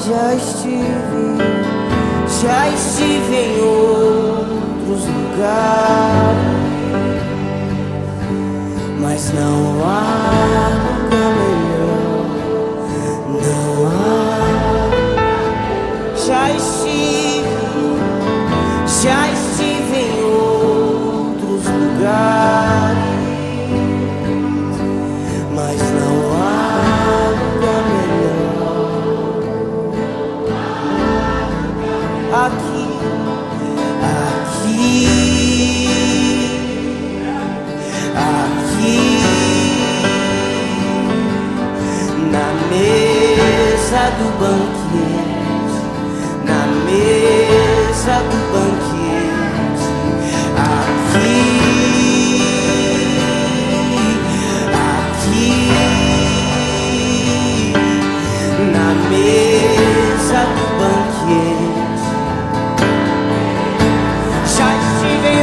Já estive em outros lugares, mas não há lugar melhor, não há. Já estive em outros lugares, mas não há lugar melhor. Aqui, na mesa do banquete, na mesa do banquete, aqui, na mesa do banquete. Já estive em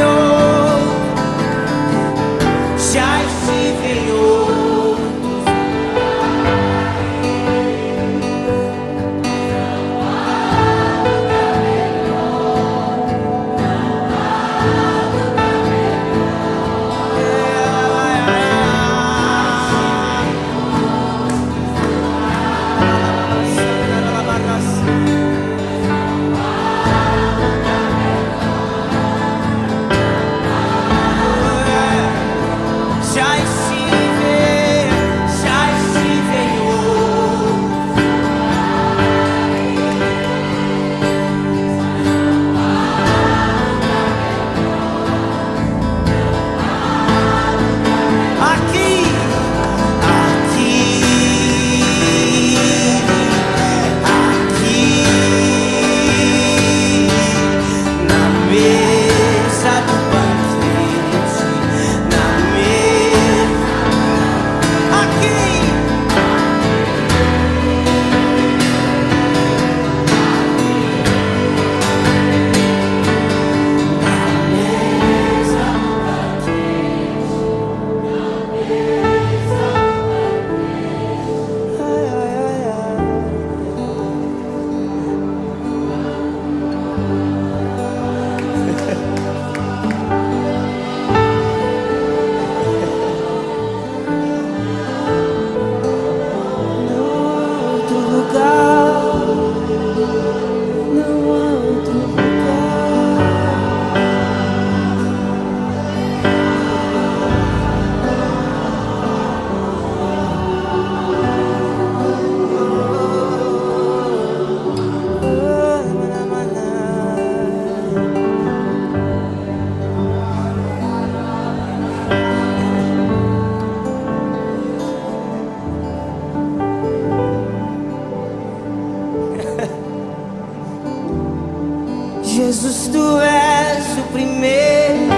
Jesus, tu és o primeiro,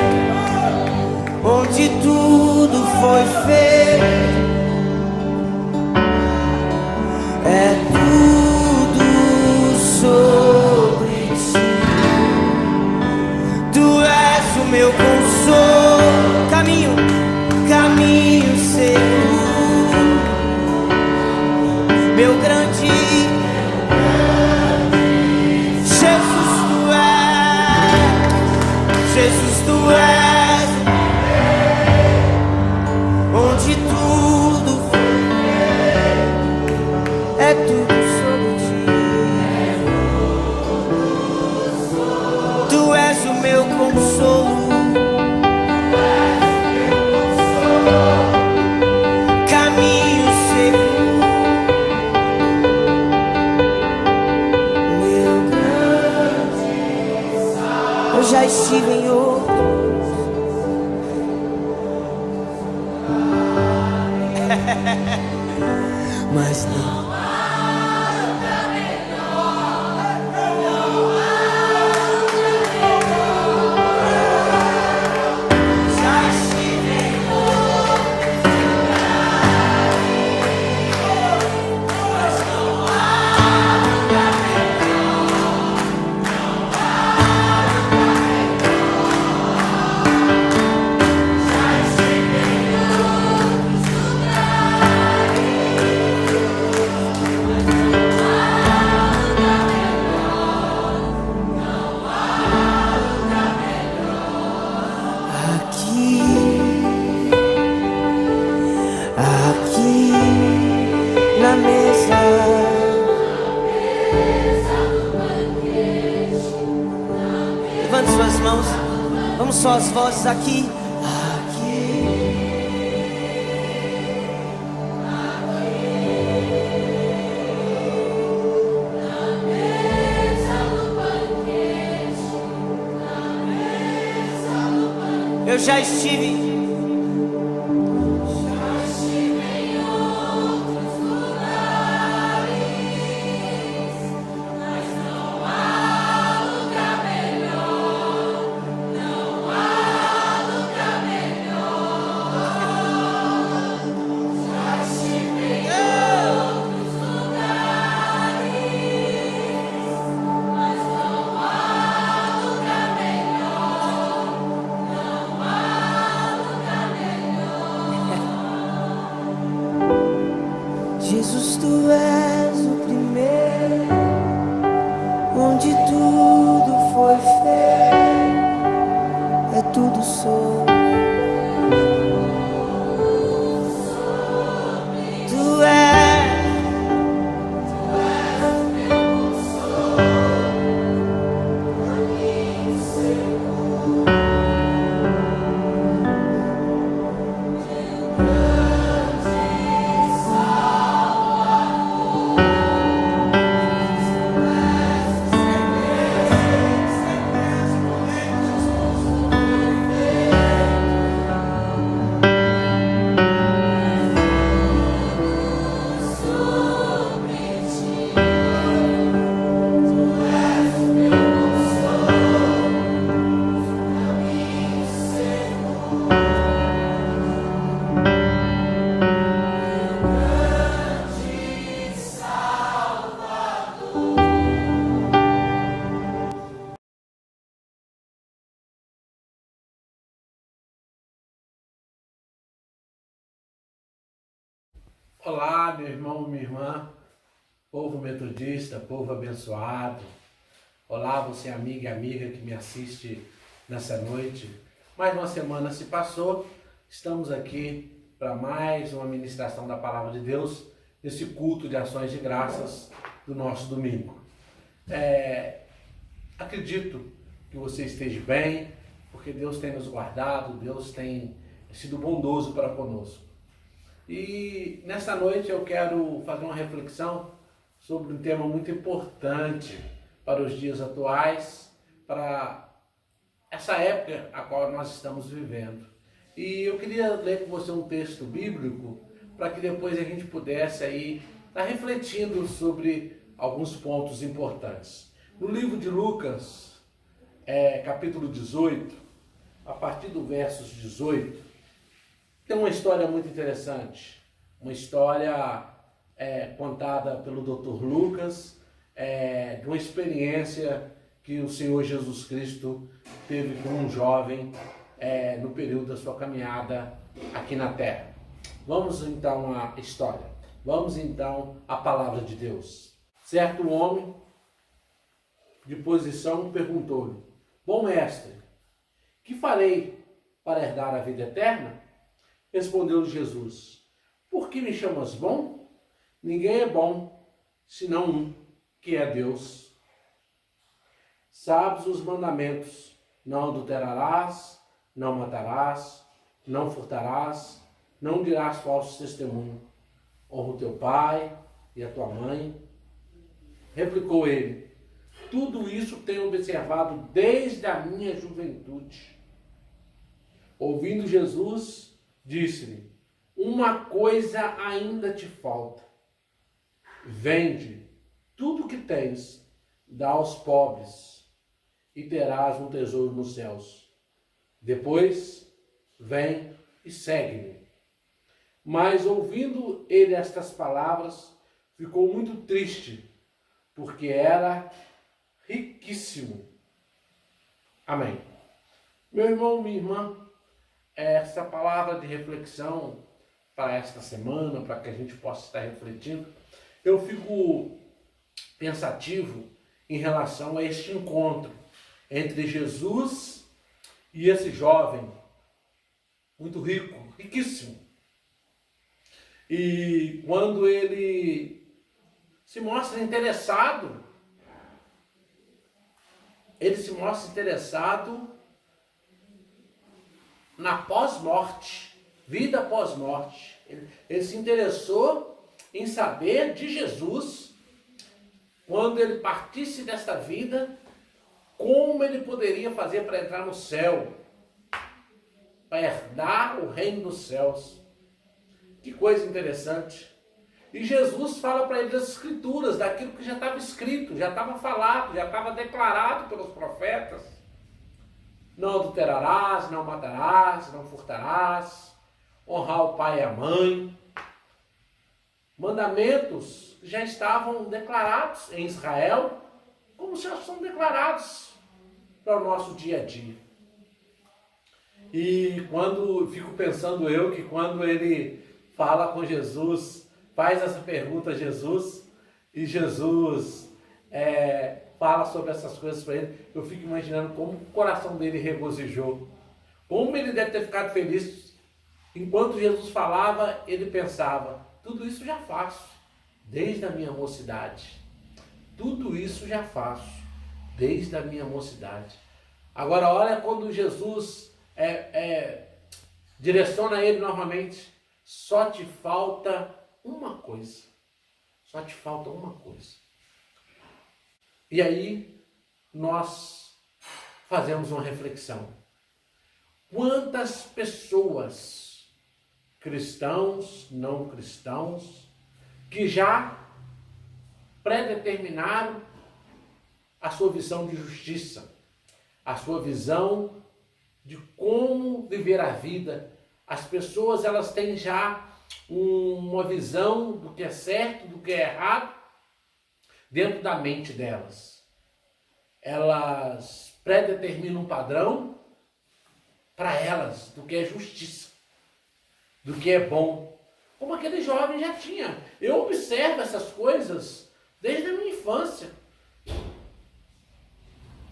onde tudo foi feito. É tudo sobre ti. Tu és o meu consolo, caminho seguro, meu grande Jesus, tu és, onde tudo foi feito, é tudo sobre ti. Tu és o meu consolo, caminho seguro, meu grande. Eu já estive em outros, mas não. aqui na mesa. Levante suas mãos, vamos só as vozes aqui. Eu já estive em outros lugares, mas não há lugar melhor, não há lugar melhor. Já estive em outros lugares, mas não há lugar melhor. Jesus, tu és o primeiro, onde tudo foi feito, é tudo sobre. Tu és meu consolo, caminho seguro. Olá, meu irmão, minha irmã, povo metodista, povo abençoado. Olá, você amiga e amiga que me assiste nessa noite. Mais uma semana se passou, estamos aqui para mais uma ministração da Palavra de Deus, nesse culto de ações de graças do nosso domingo. Acredito que você esteja bem, porque Deus tem nos guardado, Deus tem sido bondoso para conosco. E nesta noite eu quero fazer uma reflexão sobre um tema muito importante para os dias atuais, para essa época a qual nós estamos vivendo. E eu queria ler com você um texto bíblico para que depois a gente pudesse aí estar refletindo sobre alguns pontos importantes. No livro de Lucas, capítulo 18, a partir do versos 18, tem uma história muito interessante, uma história contada pelo Dr. Lucas, de uma experiência que o Senhor Jesus Cristo teve com um jovem no período da sua caminhada aqui na Terra. Vamos então à história, vamos então à palavra de Deus. Certo homem de posição perguntou-lhe: Bom mestre, que farei para herdar a vida eterna? Respondeu-lhe Jesus: Por que me chamas bom? Ninguém é bom, senão um, que é Deus. Sabes os mandamentos: não adulterarás, não matarás, não furtarás, não dirás falso testemunho, honra o teu pai e a tua mãe. Replicou ele: Tudo isso tenho observado desde a minha juventude. Ouvindo Jesus, disse-lhe: Uma coisa ainda te falta. Vende tudo o que tens, dá aos pobres, e terás um tesouro nos céus. Depois, vem e segue-me. Mas, ouvindo ele estas palavras, ficou muito triste, porque era riquíssimo. Amém. Meu irmão, minha irmã, essa palavra de reflexão para esta semana, para que a gente possa estar refletindo, eu fico pensativo em relação a este encontro entre Jesus e esse jovem muito rico, riquíssimo. E quando ele se mostra interessado, na pós-morte, vida pós-morte. Ele se interessou em saber de Jesus, quando ele partisse desta vida, como ele poderia fazer para entrar no céu, para herdar o reino dos céus. Que coisa interessante. E Jesus fala para ele das escrituras, daquilo que já estava escrito, já estava falado, já estava declarado pelos profetas. Não adulterarás, não matarás, não furtarás, honrar o pai e a mãe. Mandamentos que já estavam declarados em Israel, como já são declarados para o nosso dia a dia. E fico pensando que quando ele fala com Jesus, faz essa pergunta a Jesus, e Jesus fala sobre essas coisas para ele, eu fico imaginando como o coração dele regozijou, como ele deve ter ficado feliz. Enquanto Jesus falava, ele pensava, tudo isso já faço, desde a minha mocidade. Tudo isso já faço, desde a minha mocidade. Agora olha quando Jesus direciona ele novamente, só te falta uma coisa. Só te falta uma coisa. E aí nós fazemos uma reflexão. Quantas pessoas, cristãos, não cristãos, que já predeterminaram a sua visão de justiça, a sua visão de como viver a vida. As pessoas, elas têm já uma visão do que é certo, do que é errado, dentro da mente delas. Elas predeterminam um padrão para elas, do que é justiça, do que é bom. Como aquele jovem já tinha. Eu observo essas coisas desde a minha infância.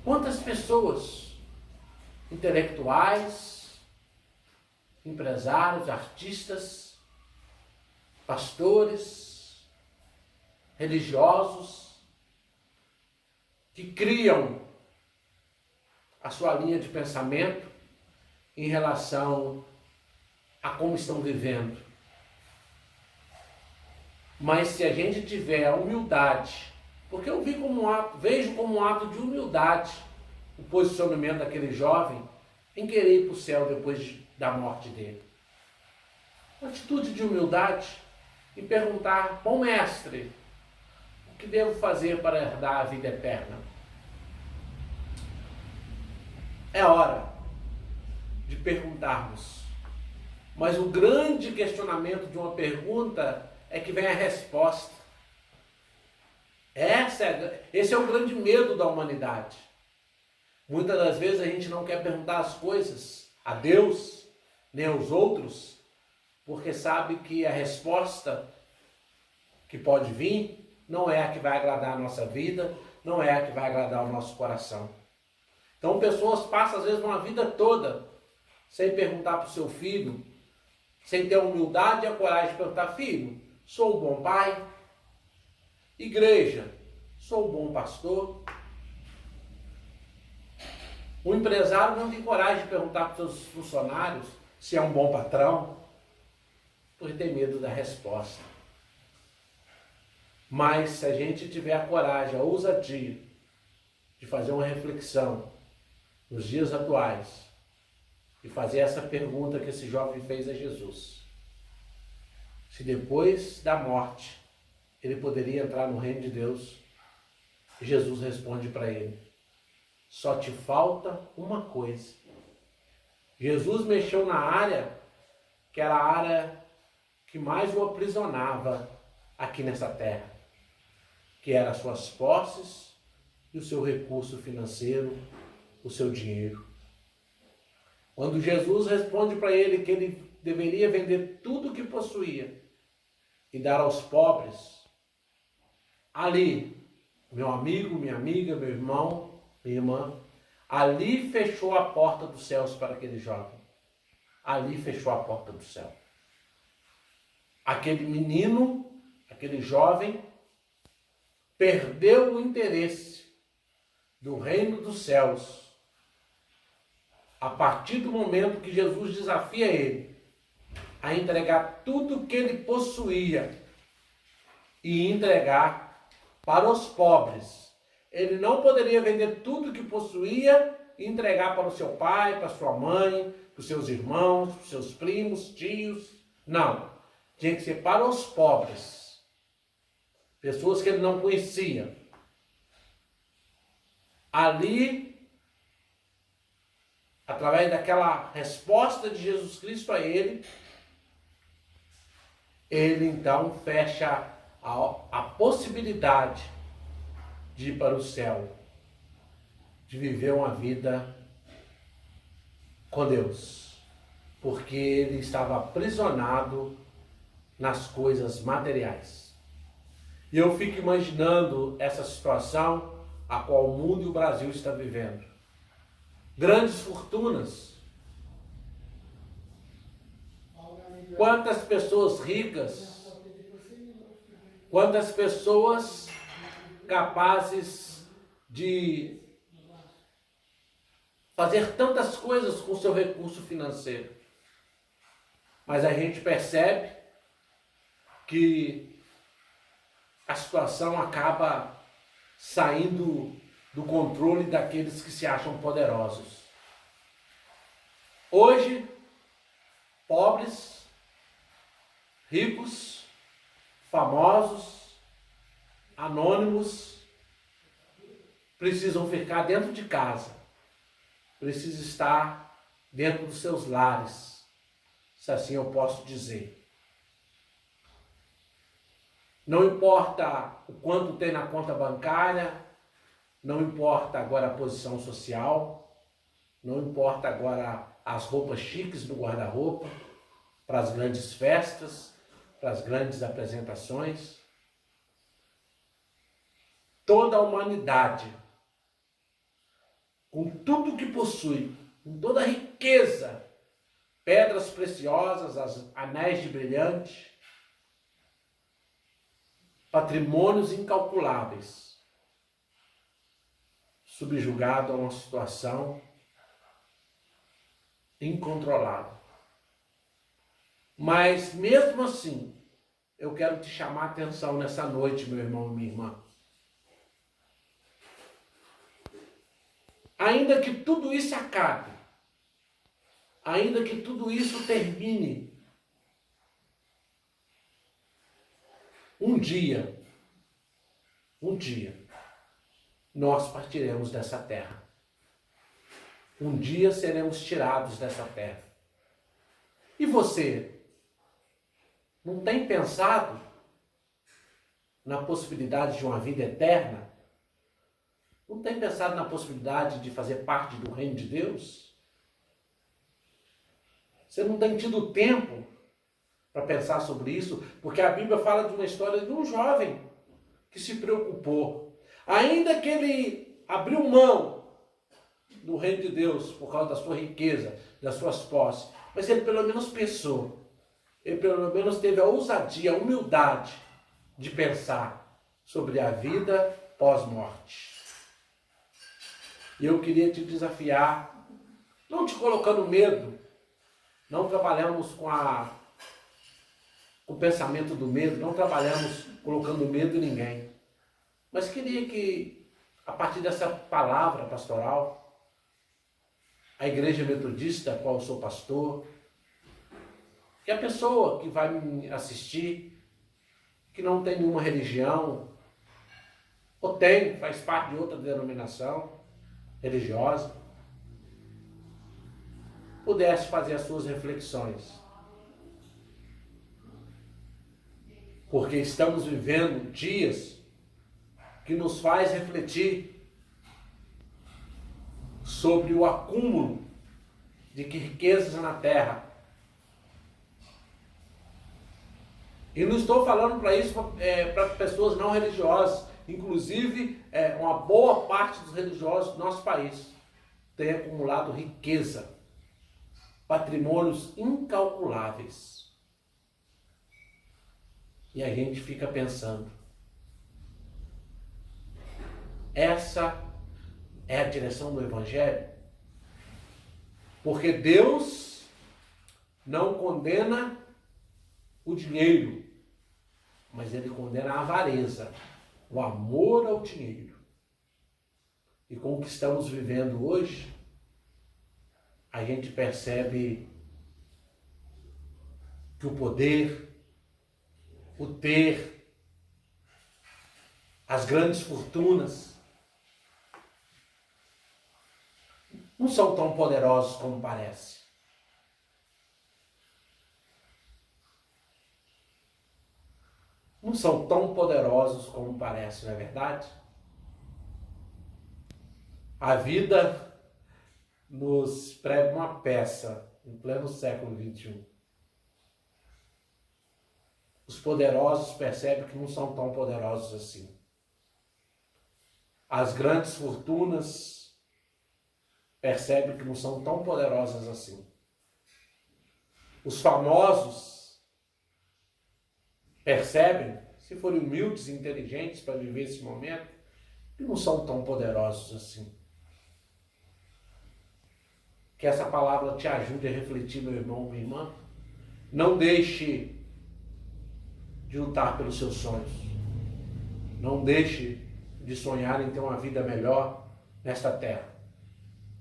Quantas pessoas, intelectuais, empresários, artistas, pastores, religiosos, que criam a sua linha de pensamento em relação a como estão vivendo. Mas se a gente tiver a humildade, porque eu vejo como um ato de humildade o posicionamento daquele jovem em querer ir para o céu depois da morte dele. Uma atitude de humildade e perguntar, bom mestre, o que devo fazer para herdar a vida eterna? É hora de perguntarmos. Mas o grande questionamento de uma pergunta é que vem a resposta. Esse é o grande medo da humanidade. Muitas das vezes a gente não quer perguntar as coisas a Deus, nem aos outros, porque sabe que a resposta que pode vir não é a que vai agradar a nossa vida, não é a que vai agradar o nosso coração. Então pessoas passam às vezes uma vida toda sem perguntar para o seu filho, sem ter a humildade e a coragem de perguntar, filho, sou um bom pai? Igreja, sou um bom pastor? O empresário não tem coragem de perguntar para os seus funcionários se é um bom patrão, porque tem medo da resposta. Mas se a gente tiver a coragem, a ousadia de fazer uma reflexão nos dias atuais e fazer essa pergunta que esse jovem fez a Jesus, se depois da morte ele poderia entrar no reino de Deus, Jesus responde para ele, só te falta uma coisa. Jesus mexeu na área que era a área que mais o aprisionava aqui nessa terra, que eram as suas posses e o seu recurso financeiro, o seu dinheiro. Quando Jesus responde para ele que ele deveria vender tudo o que possuía e dar aos pobres, ali, meu amigo, minha amiga, meu irmão, minha irmã, ali fechou a porta dos céus para aquele jovem. Ali fechou a porta do céu. aquele menino, aquele jovem, perdeu o interesse do reino dos céus a partir do momento que Jesus desafia ele a entregar tudo que ele possuía e entregar para os pobres. Ele não poderia vender tudo que possuía e entregar para o seu pai, para sua mãe, para os seus irmãos, para os seus primos, tios. Não. Tinha que ser para os pobres. Pessoas que ele não conhecia. Ali, através daquela resposta de Jesus Cristo a ele então fecha a possibilidade de ir para o céu, de viver uma vida com Deus, porque ele estava aprisionado nas coisas materiais. E eu fico imaginando essa situação a qual o mundo e o Brasil está vivendo. Grandes fortunas. Quantas pessoas ricas, quantas pessoas capazes de fazer tantas coisas com o seu recurso financeiro. Mas a gente percebe que a situação acaba saindo do controle daqueles que se acham poderosos. Hoje, pobres, ricos, famosos, anônimos, precisam ficar dentro de casa, precisam estar dentro dos seus lares, se assim eu posso dizer. Não importa o quanto tem na conta bancária, não importa agora a posição social, não importa agora as roupas chiques do guarda-roupa, para as grandes festas, para as grandes apresentações. Toda a humanidade, com tudo que possui, com toda a riqueza, pedras preciosas, anéis de brilhante, patrimônios incalculáveis, subjugado a uma situação incontrolável. Mas mesmo assim, eu quero te chamar a atenção nessa noite, meu irmão e minha irmã. Ainda que tudo isso acabe, ainda que tudo isso termine, um dia, nós partiremos dessa terra. Um dia seremos tirados dessa terra. E você não tem pensado na possibilidade de uma vida eterna? Não tem pensado na possibilidade de fazer parte do reino de Deus? Você não tem tido tempo para pensar sobre isso? Porque a Bíblia fala de uma história de um jovem que se preocupou. Ainda que ele abriu mão do reino de Deus por causa da sua riqueza, das suas posses, mas ele pelo menos pensou. Ele pelo menos teve a ousadia, a humildade de pensar sobre a vida pós-morte. E eu queria te desafiar, não te colocando medo, não trabalhamos com o pensamento do medo, não trabalhamos colocando medo em ninguém. Mas queria que, a partir dessa palavra pastoral, a Igreja Metodista, a qual eu sou pastor, que a pessoa que vai me assistir, que não tem nenhuma religião, ou faz parte de outra denominação religiosa, pudesse fazer as suas reflexões. Porque estamos vivendo dias que nos faz refletir sobre o acúmulo de riquezas na terra. E não estou falando para isso para pessoas não religiosas. Inclusive, uma boa parte dos religiosos do nosso país tem acumulado riqueza, patrimônios incalculáveis. E a gente fica pensando, essa é a direção do Evangelho? Porque Deus não condena o dinheiro, mas Ele condena a avareza, o amor ao dinheiro. E com o que estamos vivendo hoje, a gente percebe que o poder, o ter, as grandes fortunas não são tão poderosos como parece. Não são tão poderosos como parece, não é verdade? A vida nos prega uma peça em pleno século XXI. Os poderosos percebem que não são tão poderosos assim. As grandes fortunas percebem que não são tão poderosas assim. Os famosos percebem, se forem humildes e inteligentes para viver esse momento, que não são tão poderosos assim. Que essa palavra te ajude a refletir, meu irmão, minha irmã. Não deixe de lutar pelos seus sonhos. Não deixe de sonhar em ter uma vida melhor nesta terra.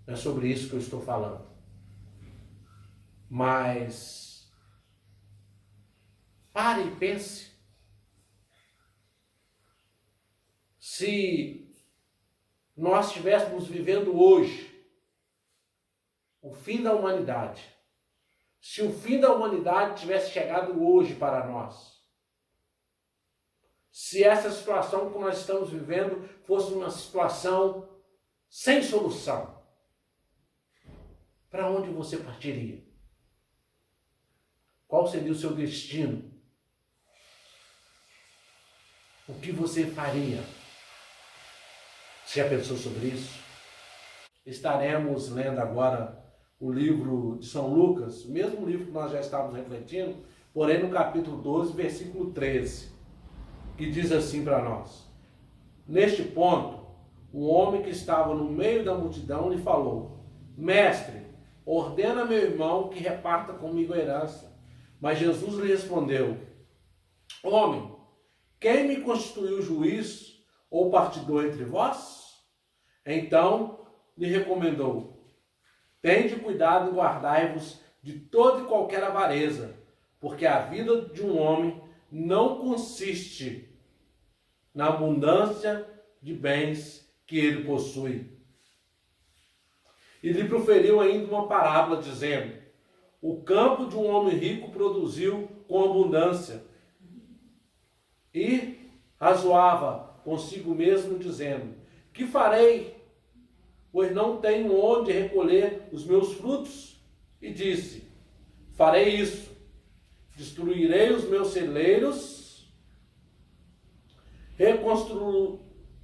Não é sobre isso que eu estou falando. Mas pare e pense. Se nós estivéssemos vivendo hoje o fim da humanidade, se o fim da humanidade tivesse chegado hoje para nós, se essa situação que nós estamos vivendo fosse uma situação sem solução, para onde você partiria? Qual seria o seu destino? O que você faria? Você já pensou sobre isso? Estaremos lendo agora o livro de São Lucas, o mesmo livro que nós já estávamos refletindo, porém no capítulo 12, versículo 13, que diz assim para nós: neste ponto, um homem que estava no meio da multidão lhe falou: Mestre, ordena meu irmão que reparta comigo a herança. Mas Jesus lhe respondeu: Homem, quem me constituiu juiz ou partidor entre vós? Então lhe recomendou: Tende cuidado e guardai-vos de toda e qualquer avareza, porque a vida de um homem não consiste na abundância de bens que ele possui. E lhe proferiu ainda uma parábola, dizendo: o campo de um homem rico produziu com abundância. E razoava consigo mesmo, dizendo: que farei, pois não tenho onde recolher os meus frutos? E disse: farei isso, destruirei os meus celeiros,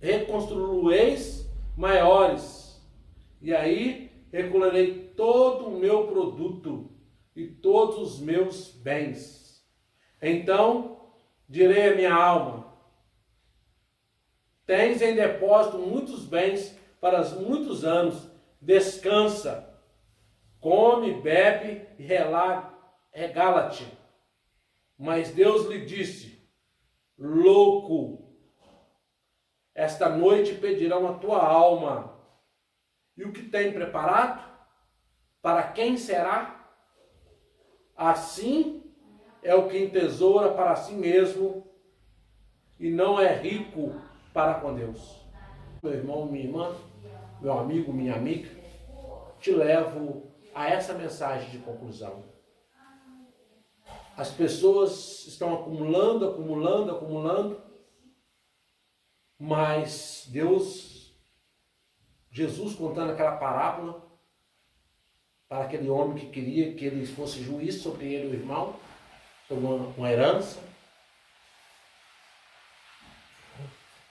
reconstruí-los maiores, e aí recolherei todo o meu produto e todos os meus bens. Então direi à minha alma: tens em depósito muitos bens para muitos anos, descansa, come, bebe e regala-te. Mas Deus lhe disse: louco, esta noite pedirão a tua alma, e o que tem preparado, para quem será? Assim é o que entesoura para si mesmo e não é rico para com Deus. Meu irmão, minha irmã, meu amigo, minha amiga, te levo a essa mensagem de conclusão. As pessoas estão acumulando, mas Jesus contando aquela parábola para aquele homem que queria que ele fosse juiz sobre ele, o irmão, sobre uma herança.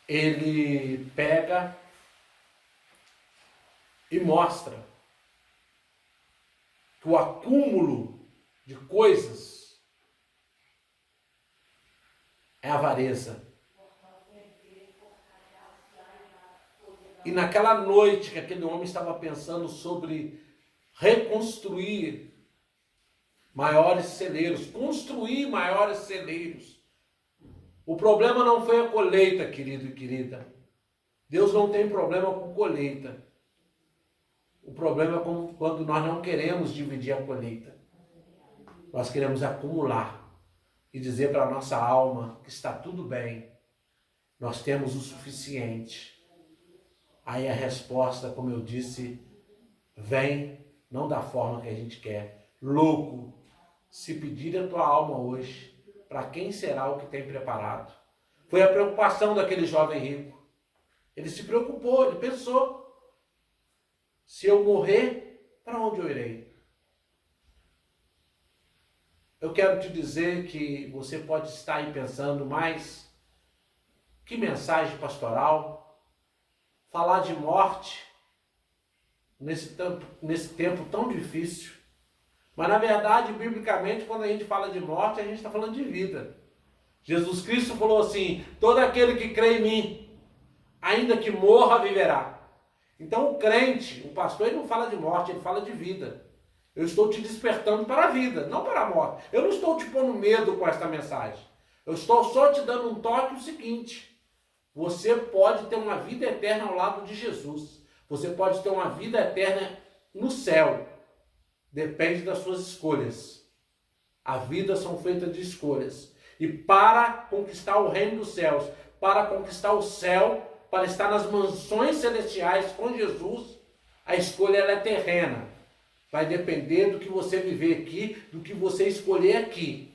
Ele pega e mostra que o acúmulo de coisas é avareza. E naquela noite que aquele homem estava pensando sobre reconstruir maiores celeiros, construir maiores celeiros, o problema não foi a colheita, querido e querida. Deus não tem problema com colheita. O problema é quando nós não queremos dividir a colheita. Nós queremos acumular e dizer para a nossa alma que está tudo bem. Nós temos o suficiente. Aí a resposta, como eu disse, vem não da forma que a gente quer. Louco, se pedir a tua alma hoje, para quem será o que tem preparado? Foi a preocupação daquele jovem rico. Ele se preocupou, ele pensou, se eu morrer, para onde eu irei? Eu quero te dizer que você pode estar aí pensando, mas que mensagem pastoral, falar de morte nesse tempo tão difícil. Mas na verdade, biblicamente, quando a gente fala de morte, a gente está falando de vida. Jesus Cristo falou assim: todo aquele que crê em mim, ainda que morra, viverá. Então o crente, o pastor, ele não fala de morte, ele fala de vida. Eu estou te despertando para a vida, não para a morte. Eu não estou te pondo medo com esta mensagem. Eu estou só te dando um toque, o seguinte: você pode ter uma vida eterna ao lado de Jesus. Você pode ter uma vida eterna no céu. Depende das suas escolhas. A vida são feitas de escolhas. E para conquistar o reino dos céus, para conquistar o céu, para estar nas mansões celestiais com Jesus, a escolha ela é terrena. Vai depender do que você viver aqui, do que você escolher aqui.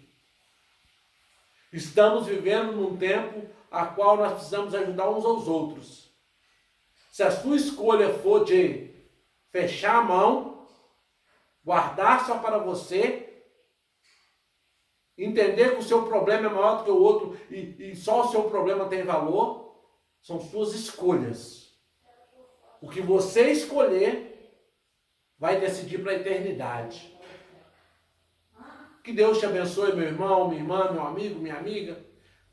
Estamos vivendo num tempo a qual nós precisamos ajudar uns aos outros. Se a sua escolha for de fechar a mão, guardar só para você, entender que o seu problema é maior do que o outro e só o seu problema tem valor, são suas escolhas. O que você escolher vai decidir para a eternidade. Que Deus te abençoe, meu irmão, minha irmã, meu amigo, minha amiga.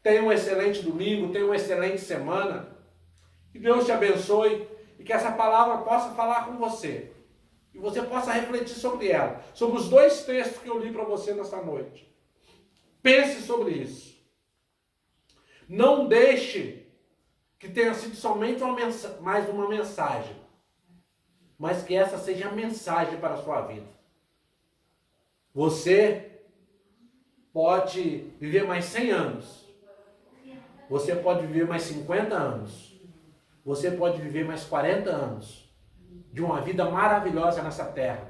Tenha um excelente domingo, tenha uma excelente semana. Que Deus te abençoe e que essa palavra possa falar com você. E você possa refletir sobre ela, sobre os dois textos que eu li para você nessa noite. Pense sobre isso. Não deixe que tenha sido somente mais uma mensagem, mas que essa seja a mensagem para a sua vida. Você pode viver mais 100 anos. Você pode viver mais 50 anos. Você pode viver mais 40 anos. De uma vida maravilhosa nessa terra.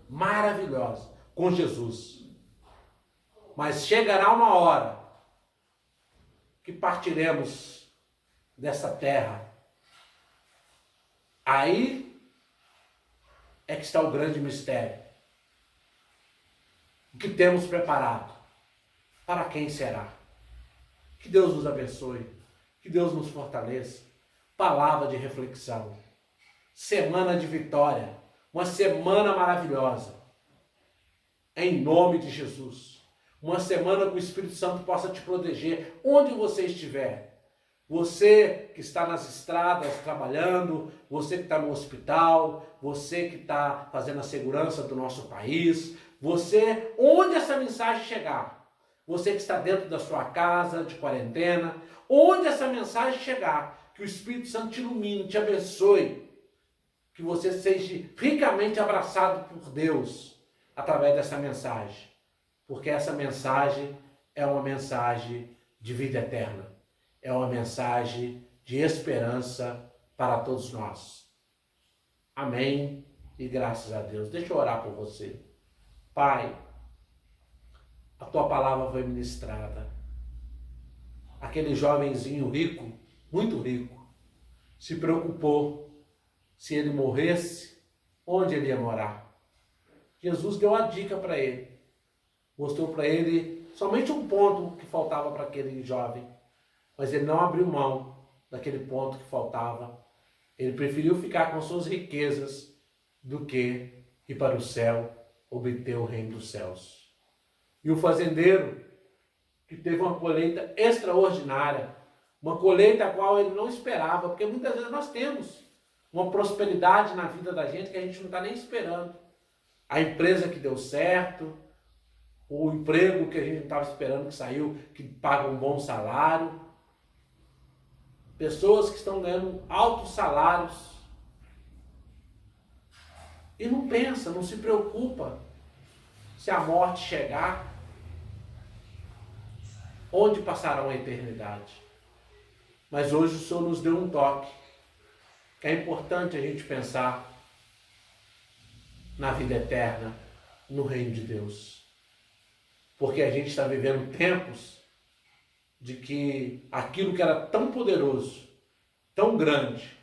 Maravilhosa. Com Jesus. Mas chegará uma hora que partiremos dessa terra. Aí é que está o grande mistério. O que temos preparado? Para quem será? Que Deus nos abençoe. Que Deus nos fortaleça. Palavra de reflexão. Semana de vitória. Uma semana maravilhosa. Em nome de Jesus. Uma semana que o Espírito Santo possa te proteger onde você estiver. Você que está nas estradas trabalhando, você que está no hospital, você que está fazendo a segurança do nosso país, você, onde essa mensagem chegar, você que está dentro da sua casa, de quarentena, onde essa mensagem chegar, que o Espírito Santo te ilumine, te abençoe, que você seja ricamente abraçado por Deus através dessa mensagem, porque essa mensagem é uma mensagem de vida eterna. É uma mensagem de esperança para todos nós. Amém e graças a Deus. Deixa eu orar por você. Pai, a tua palavra foi ministrada. Aquele jovenzinho rico, muito rico, se preocupou se ele morresse, onde ele ia morar. Jesus deu a dica para ele. Mostrou para ele somente um ponto que faltava para aquele jovem. Mas ele não abriu mão daquele ponto que faltava. Ele preferiu ficar com suas riquezas do que ir para o céu, obter o reino dos céus. E o fazendeiro, que teve uma colheita extraordinária, uma colheita a qual ele não esperava, porque muitas vezes nós temos uma prosperidade na vida da gente que a gente não está nem esperando. A empresa que deu certo, o emprego que a gente não estava esperando que saiu, que paga um bom salário. Pessoas que estão ganhando altos salários e não pensa, não se preocupa se a morte chegar, onde passarão a eternidade. Mas hoje o Senhor nos deu um toque, que é importante a gente pensar na vida eterna, no reino de Deus. Porque a gente está vivendo tempos de que aquilo que era tão poderoso, tão grande,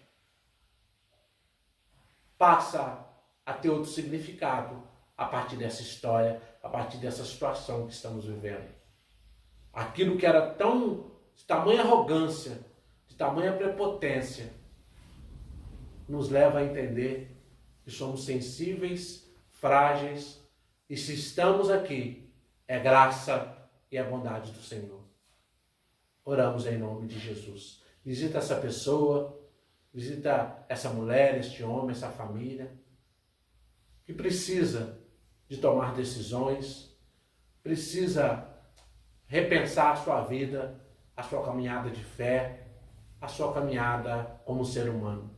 passa a ter outro significado a partir dessa história, a partir dessa situação que estamos vivendo. Aquilo que era de tamanha arrogância, de tamanha prepotência, nos leva a entender que somos sensíveis, frágeis, e se estamos aqui, é graça e a bondade do Senhor. Oramos em nome de Jesus. Visita essa pessoa, visita essa mulher, este homem, essa família, que precisa de tomar decisões, precisa repensar a sua vida, a sua caminhada de fé, a sua caminhada como ser humano.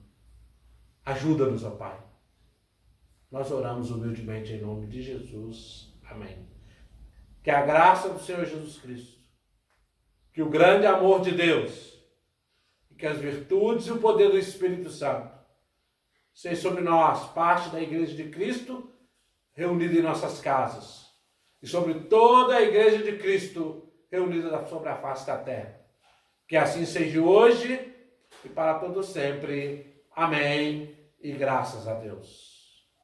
Ajuda-nos, ó Pai. Nós oramos humildemente em nome de Jesus. Amém. Que a graça do Senhor Jesus Cristo, que o grande amor de Deus, e que as virtudes e o poder do Espírito Santo sejam sobre nós, parte da Igreja de Cristo, reunida em nossas casas, e sobre toda a Igreja de Cristo, reunida sobre a face da terra. Que assim seja hoje e para todo sempre. Amém. E graças a Deus.